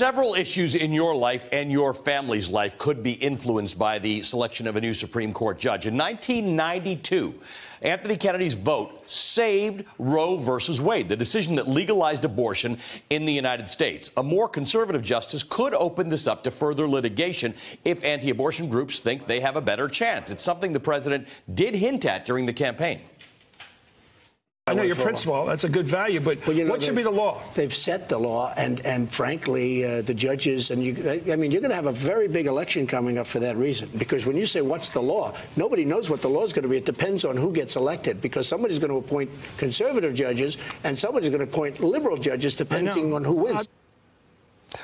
Several issues in your life and your family's life could be influenced by the selection of a new Supreme Court judge. In 1992, Anthony Kennedy's vote saved Roe versus Wade, the decision that legalized abortion in the United States. A more conservative justice could open this up to further litigation if anti-abortion groups think they have a better chance. It's something the president did hint at during the campaign. I know your principle. That's a good value, but what should be the law? They've set the law, and frankly, the judges, and I mean, you're going to have a very big election coming up for that reason. Because when you say, what's the law? Nobody knows what the law is going to be. It depends on who gets elected, because somebody's going to appoint conservative judges, and somebody's going to appoint liberal judges, depending on who wins.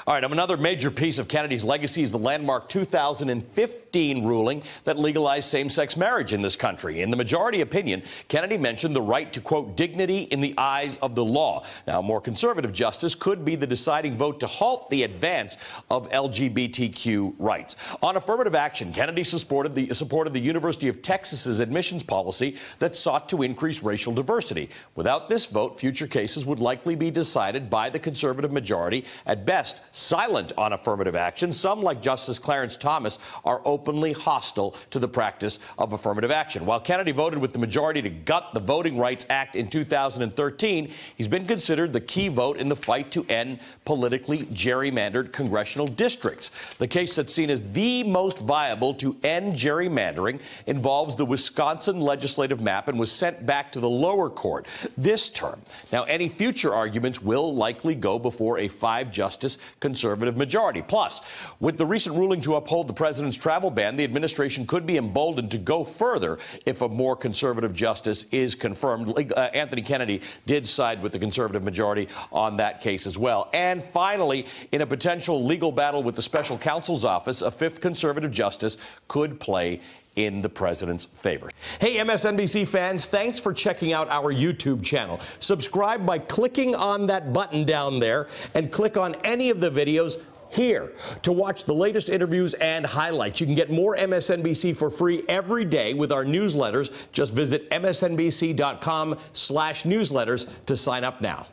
All right, another major piece of Kennedy's legacy is the landmark 2015 ruling that legalized same-sex marriage in this country. In the majority opinion, Kennedy mentioned the right to, quote, dignity in the eyes of the law. Now, a more conservative justice could be the deciding vote to halt the advance of LGBTQ rights. On affirmative action, Kennedy supported the University of Texas's admissions policy that sought to increase racial diversity. Without this vote, future cases would likely be decided by the conservative majority, at best silent on affirmative action. Some, like Justice Clarence Thomas, are openly hostile to the practice of affirmative action. While Kennedy voted with the majority to gut the Voting Rights Act in 2013, he's been considered the key vote in the fight to end politically gerrymandered congressional districts. The case that's seen as the most viable to end gerrymandering involves the Wisconsin legislative map and was sent back to the lower court this term. Now, any future arguments will likely go before a 5-justice conservative majority. Plus, with the recent ruling to uphold the president's travel ban, the administration could be emboldened to go further if a more conservative justice is confirmed. Anthony Kennedy did side with the conservative majority on that case as well. And finally, in a potential legal battle with the special counsel's office, a 5th conservative justice could play in the president's favor. Hey, MSNBC fans, thanks for checking out our YouTube channel. Subscribe by clicking on that button down there and click on any of the videos here to watch the latest interviews and highlights. You can get more MSNBC for free every day with our newsletters. Just visit msnbc.com/newsletters to sign up now.